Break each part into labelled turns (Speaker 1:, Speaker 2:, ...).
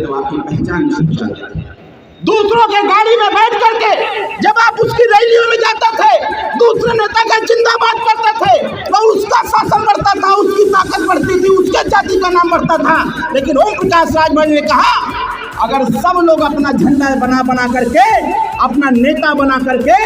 Speaker 1: तो आपकी पहचान छुप जाती है। दूसरों के गाड़ी में बैठ करके जब आप उसकी रैलियों में जाते थे, दूसरे नेता का जिंदाबाद करते थे, तो उसका शासन बढ़ता था, उसकी ताकत बढ़ती थी, उसके जाति का नाम बढ़ता था। लेकिन ओम प्रकाश राजभर ने कहा अगर सब लोग अपना झंडा बना करके, अपना नेता बना करके,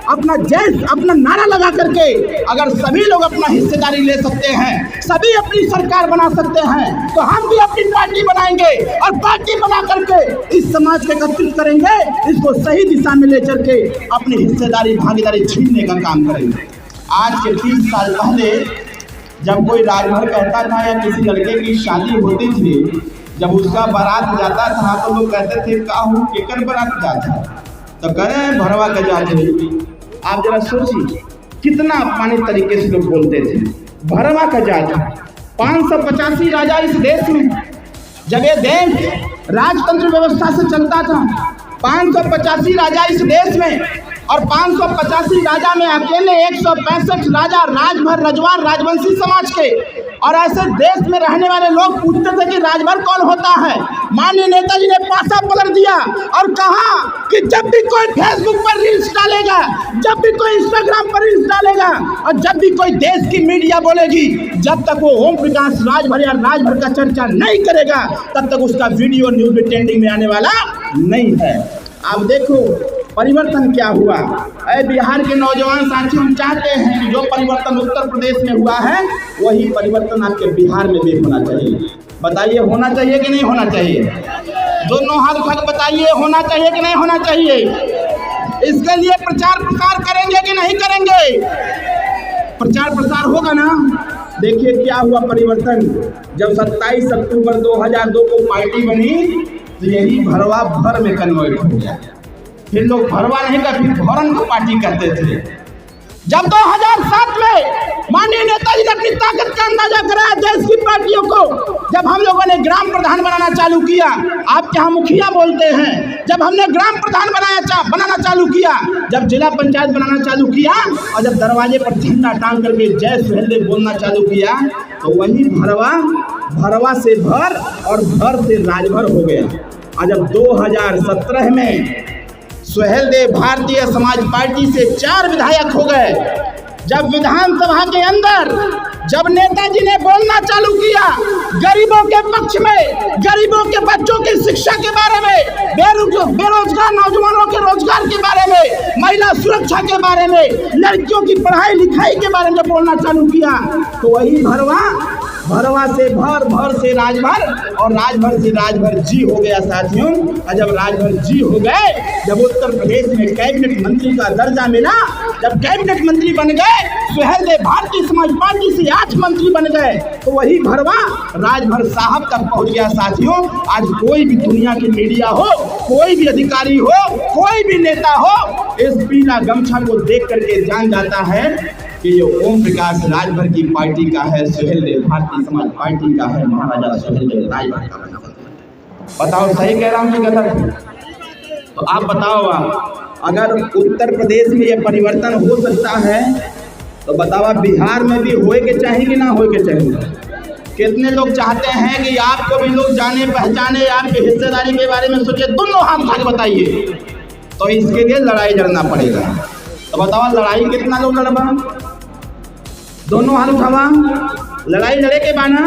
Speaker 1: अपना नारा लगा करके अगर सभी लोग अपना हिस्सेदारी ले सकते हैं, सभी अपनी सरकार बना सकते हैं, तो हम भी अपनी पार्टी बनाएंगे और पार्टी बना करके इस समाज को एकत्रित करेंगे, इसको सही दिशा में ले चल के अपनी हिस्सेदारी भागीदारी छीनने का काम करेंगे। आज के 30 साल पहले जब कोई राजभर कहता था या किसी लड़के की शादी होती थी, जब उसका बारात जाता था तो लोग कहते थे काहू केकर बारात जाता, तो करें भरवा का जाते। आप जरा सोचिए कितना अपमानित तरीके से लोग बोलते थे, भरवा का जाता। 585 राजा इस देश में, जब ये देश राजतंत्र व्यवस्था से चलता था, 585 राजा इस देश में, और 585 राजा में अकेले 165 राजा राजभर रजवान राजवंशी समाज के। और ऐसे देश में रहने वाले लोग पूछते थे कि राजभर कौन होता है। माननीय नेताजी ने पासा पलट दिया और कहा कि जब भी कोई फेसबुक पर रील्स डालेगा, जब भी कोई इंस्टाग्राम पर रील्स डालेगा, और जब भी कोई देश की मीडिया बोलेगी, जब तक वो ओम प्रकाश राजभर या राजभर का चर्चा नहीं करेगा, तब तक उसका वीडियो न्यूज में ट्रेंडिंग में आने वाला नहीं है। अब देखो परिवर्तन क्या हुआ। बिहार के नौजवान साथी हम चाहते हैं कि जो परिवर्तन उत्तर प्रदेश में हुआ है वही परिवर्तन आपके बिहार में भी होना चाहिए। बताइए होना चाहिए कि नहीं होना चाहिए? दोनों हाथ उठा के बताइए होना चाहिए कि नहीं होना चाहिए? इसके लिए प्रचार प्रसार करेंगे कि नहीं करेंगे? प्रचार प्रसार होगा ना। देखिए क्या हुआ परिवर्तन। जब 27 अक्टूबर 2002 को पार्टी बनी तो यही भरवा भर में कन्वर्ट हो गया। फिर लोग भरवा नहीं का फिर भरन को पार्टी कहते थे। जब 2007 में माननीय नेताजी ने अपनी ताकत का अंदाजा कराया देश की पार्टियों को, जब हम लोगों ने ग्राम प्रधान बनाना चालू किया, आप क्या मुखिया बोलते हैं, जब हमने ग्राम प्रधान बनाना चालू किया, जब जिला पंचायत बनाना चालू किया, और जब दरवाजे पर झंडा टांग करके जय सुहेलदेव बोलना चालू किया, तो वही भरवा से भर और भर से राजभर हो गया। और जब 2017 में सुहेलदेव भारतीय समाज पार्टी से 4 विधायक हो गए, जब विधानसभा के अंदर जब नेताजी ने बोलना चालू किया गरीबों के पक्ष में, गरीबों के बच्चों की शिक्षा के बारे में, बेरोजगार नौजवानों के रोजगार के बारे में, महिला सुरक्षा के बारे में, लड़कियों की पढ़ाई लिखाई के बारे में बोलना चालू किया, तो वही भरवा से भर से राजभर और राजभर से राजभर जी हो गया साथियों। और जब राजभर जी हो गए, जब उत्तर प्रदेश में कैबिनेट मंत्री का दर्जा मिला, जब कैबिनेट मंत्री बन गए, सुहेलदेव भारतीय समाज पार्टी से 8 मंत्री बन गए, तो वही भरवा राजभर साहब तक पहुंच गया साथियों। आज कोई भी दुनिया की मीडिया हो, कोई भी अधिकारी हो, कोई भी नेता हो, इस पीला गमछा को देख करके जान जाता है कि ये ओम प्रकाश राजभर की पार्टी का है, सुहेलदेव भारतीय समाज पार्टी का है, महाराजा सुहेलदेव राजभर का बना। बताओ सही कह रहा हूँ कि गलत? तो आप बताओ, अगर उत्तर प्रदेश में ये परिवर्तन हो सकता है तो बताओ बिहार में भी होए के चाहिए कि ना होए के चाहिए? कितने लोग चाहते हैं कि आपको भी लोग जाने पहचाने, आपके हिस्सेदारी के बारे में सोचे? दोनों हाथ उठा के बताइए। तो इसके लिए लड़ाई लड़ना पड़ेगा। तो बताओ लड़ाई कितना लोग लड़बा? दोनों हाथ उठावा। लड़ाई लड़े के बाद ना,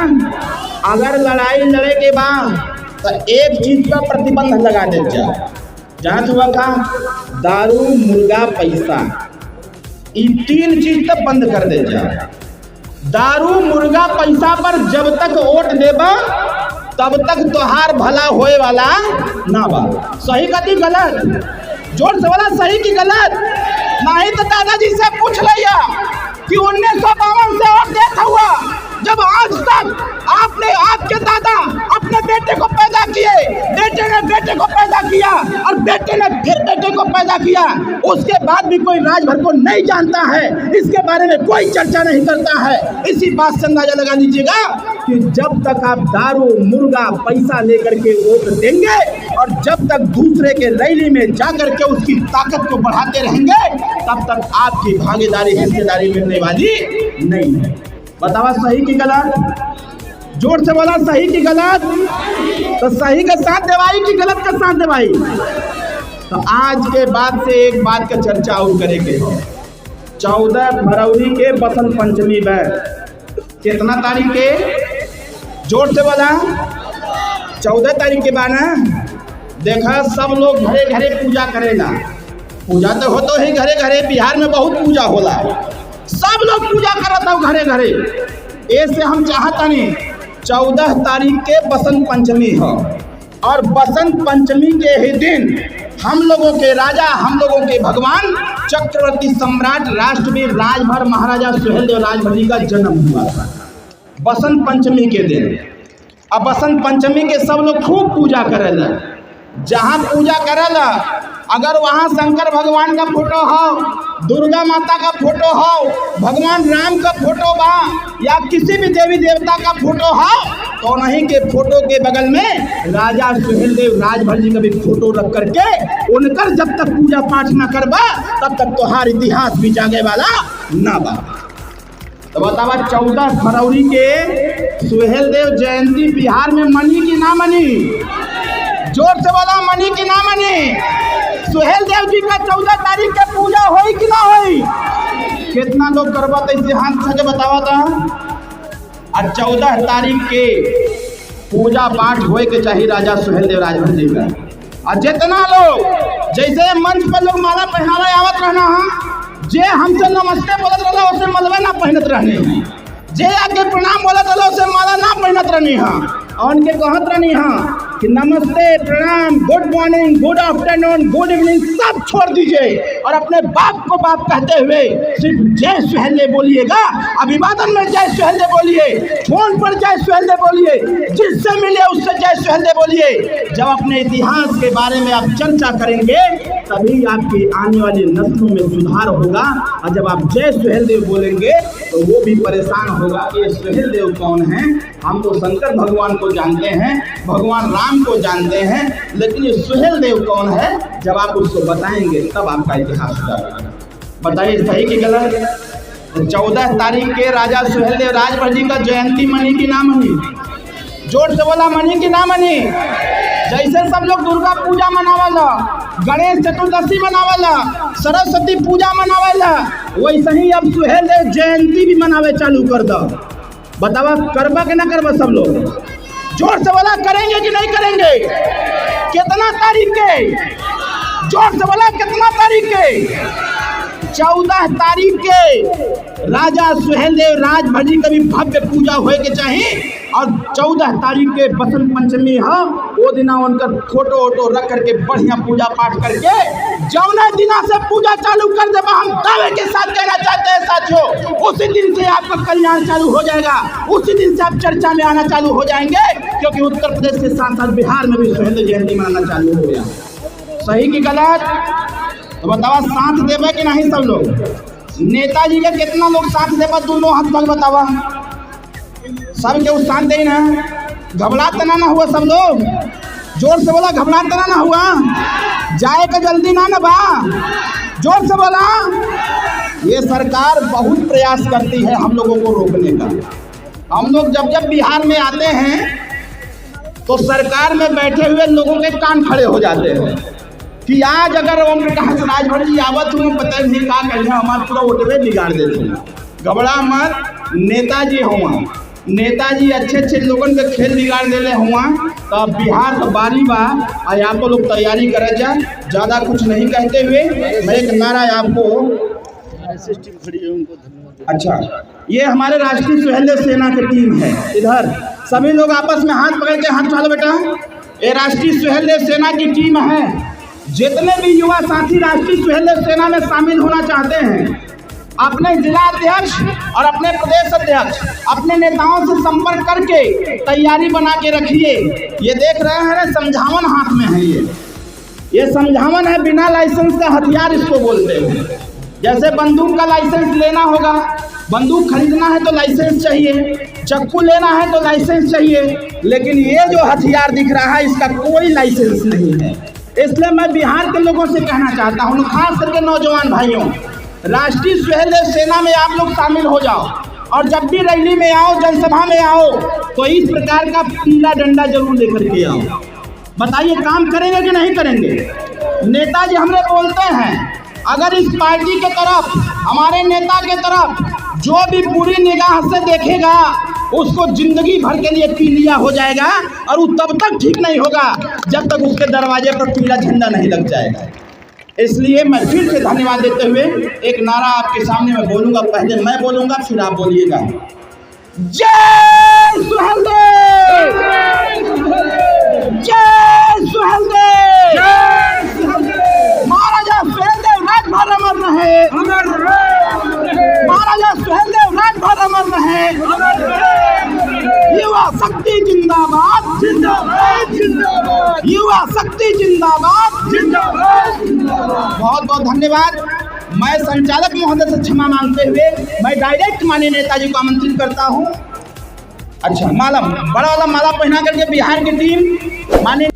Speaker 1: अगर लड़ाई लड़े के बाद तो एक चीज पर प्रतिबंध लगा दे जांच हुआ का दारू मुर्गा पैसा, ये 3 चीज तक बंद कर दे जा। दारू मुर्गा पैसा पर जब तक वोट देबा तब तक तोहार भला होए वाला ना बा। सही कथी गलत? जोर से वाला सही की गलत? नहीं तो दादाजी से पूछ लिया कि 1952 से वोट देता हुआ, जब आज तक आपके दादा अपने बेटे को पैदा किए, बेटे ने बेटे को पैदा किया और बेटे ने फिर बेटे को पैदा किया, उसके बाद भी कोई राजभर को नहीं जानता है, इसके बारे में कोई चर्चा नहीं करता है। इसी बात से अंदाजा लगा लीजिएगा कि जब तक आप दारू मुर्गा पैसा लेकर के वोट देंगे और जब तक दूसरे के रैली में जाकर के उसकी ताकत को बढ़ाते रहेंगे, तब तक आपकी भागीदारी हिस्सेदारी मिलने वाली नहीं है। बतावा सही की गलत? जोर से बोला सही की गलत? तो सही का साथ देवाई कि गलत का साथ देवाई? तो आज के बाद से एक बात का चर्चा और करेंगे। 14 फरवरी के बसंत पंचमी में कितना तारीख के? जोर से बोला 14 तारीख के बाद ना देखा सब लोग घरे घरे पूजा करेला। पूजा तो हो तो ही घरे घरे, बिहार में बहुत पूजा होला, सब लोग पूजा करता हूँ घरे घरे। ऐसे हम चाहता नहीं 14 तारीख के बसंत पंचमी है और बसंत पंचमी के ही दिन हम लोगों के राजा, हम लोगों के भगवान चक्रवर्ती सम्राट राष्ट्रवीर राजभर महाराजा सुहेलदेव राजभर जी का जन्म हुआ था बसंत पंचमी के दिन। अब बसंत पंचमी के सब लोग खूब पूजा करेला। जहाँ पूजा करेला अगर वहाँ शंकर भगवान का फोटो हो, दुर्गा माता का फोटो हो, भगवान राम का फोटो बा या किसी भी देवी देवता का फोटो हो, तो उन्हीं के फोटो के बगल में राजा सुहेलदेव राजभर जी का भी फोटो रख करके उनकर जब तक पूजा पाठ ना करबा तब तक तोहार इतिहास भी जागे वाला ना बा। तो बतावा 14 फरवरी के सुहेलदेव जयंती बिहार में मनी की ना मनी? जोर से बोला मनी की ना मनी? सुहेलदेव जी का 14 तारीख के पूजा होई कि ना होई? कितना लोग करवा तो इसे हाथ से बतावा था। और 14 तारीख के पूजा पाठ होए के चाहिए राजा सुहेलदेव राजभर जी का। और जितना लोग जैसे मंच पर लोग माला पहनावे आवत रहना है, जे हमसे नमस्ते बोलत रहला उसे मलबे ना पहनत रहने, जे आके प्रणाम बोलत रहला उसे माला ना पहनत रहनी है और उनके कहत रहनी है कि नमस्ते, प्रणाम, good morning, good afternoon, good evening सब छोड़ दीजिए और अपने बाप को बाप कहते हुए सिर्फ जय सुहेलदेव बोलिएगा। अभिवादन में जय सुहेलदेव बोलिए, फोन पर जय सुहेलदेव बोलिए, जिससे मिले उससे जय सुहेलदेव बोलिए। जब अपने इतिहास के बारे में आप चर्चा करेंगे तभी आपकी आने वाली नस्लों में सुधार होगा। और जब आप जय सुहेलदेव बोलेंगे तो वो भी परेशान होगा कि ये सुहेलदेव कौन है। हम तो शंकर भगवान को जानते हैं, भगवान राम को जानते हैं, लेकिन ये सुहेलदेव कौन है जब आप उसको बताएंगे तब आपका इतिहास होगा। बताइए सही कि गलत? 14 तारीख के राजा सुहेलदेव राजभर जी का जयंती मनी की ना मनी? जोर से बोला मनी की ना मनी? जैसे सब लोग दुर्गा पूजा मनावला, गणेश चतुर्दशी मनावला, सरस्वती पूजा मनावला, वैसे ही अब सुहेलदेव जयंती भी मनावे चालू कर दो। बतावा करबा कि ना करबा सब लोग? जोर से बोला करेंगे कि नहीं करेंगे? कितना तारीख के? जोर से बोला कितना तारीख के? 14 तारीख के राजा सुहेलदेव राजभर जी का भी भव्य पूजा होए के चाहिए। और 14 तारीख के बसंत पंचमी है, वो दिना उनका फोटो वोटो रख करके बढ़िया पूजा पाठ करके जौना दिना से पूजा चालू कर देगा। हम दावे के साथ कहना चाहते हैं साथियों, उसी दिन से आपका कल्याण चालू हो जाएगा, उसी दिन से आप चर्चा में आना चालू हो जाएंगे, क्योंकि उत्तर प्रदेश के साथ साथ बिहार में भी सुहेलदेव जयंती मनाना चालू हो गया। सही कि गलत? तो बतावा साथ देवे कि नहीं सब लोग? नेताजी के कितना लोग साथ देवा? दोनों हाथ तक बतावा। सब के उस साथ दे ना, घबरात तना ना हुआ सब लोग? जोर से बोला घबरात तना ना हुआ? जाए का जल्दी ना बा? जोर से बोला। ये सरकार बहुत प्रयास करती है हम लोगों को रोकने का। हम लोग जब जब बिहार में आते हैं तो सरकार में बैठे हुए लोगों के कान खड़े हो जाते हैं कि आज अगर ओम प्रकाश राजभर जी आवत तुम्हें पता नहीं का कहना, हमारा पूरा वोटवे बिगाड़ देते हैं। घबरा मत, नेताजी हुआ, नेताजी अच्छे अच्छे लोगन के खेल बिगाड़ देले हुआ। तो बिहार का बारी बा, और आप लोग तैयारी करे जा। ज़्यादा कुछ नहीं कहते हुए मैं एक नारा आपको। अच्छा, ये हमारे राष्ट्रीय सुहेलदेव सेना की टीम है। इधर सभी लोग आपस में हाथ पकड़ के हाथ उठा लो बेटा। ये राष्ट्रीय सुहेलदेव सेना की टीम है। जितने भी युवा साथी राष्ट्रीय सुहेलदेव सेना में शामिल होना चाहते हैं, अपने जिला अध्यक्ष और अपने प्रदेश अध्यक्ष अपने नेताओं से संपर्क करके तैयारी बना के रखिए। ये देख रहे हैं ना, समझावन हाथ में है। ये समझावन है, बिना लाइसेंस का हथियार इसको बोलते हैं। जैसे बंदूक का लाइसेंस लेना होगा, बंदूक खरीदना है तो लाइसेंस चाहिए, चाकू लेना है तो लाइसेंस चाहिए, लेकिन ये जो हथियार दिख रहा है इसका कोई लाइसेंस नहीं है। इसलिए मैं बिहार के लोगों से कहना चाहता हूँ, खास करके नौजवान भाइयों, राष्ट्रीय सुहेलदेव सेना में आप लोग शामिल हो जाओ। और जब भी रैली में आओ, जनसभा में आओ, तो इस प्रकार का पीला डंडा जरूर लेकर के आओ। बताइए काम करेंगे कि नहीं करेंगे? नेताजी हमने बोलते हैं अगर इस पार्टी के तरफ, हमारे नेता के तरफ जो भी बुरी निगाह से देखेगा उसको जिंदगी भर के लिए पीलिया हो जाएगा और वो तब तक ठीक नहीं होगा जब तक उसके दरवाजे पर पीला झंडा नहीं लग जाएगा। इसलिए मैं फिर से धन्यवाद देते हुए एक नारा आपके सामने मैं बोलूंगा। पहले मैं बोलूंगा फिर आप बोलिएगा। जय सुहेलदेव, जय सुहेलदेव, महाराजा सुहेलदेव राजभर अमर रहे, महाराजा सुहेलदेव राजभर अमर रहे। युवा शक्ति जिंदाबाद, जिंदाबाद, जिंदाबाद, युवा शक्ति जिंदाबाद, जिंदाबाद, जिंदाबाद। बहुत बहुत धन्यवाद। मैं संचालक महोदय से क्षमा मांगते हुए मैं डायरेक्ट माननीय नेताजी को आमंत्रित करता हूं। अच्छा, माला, बड़ा वाला माला पहना करके बिहार की टीम माननीय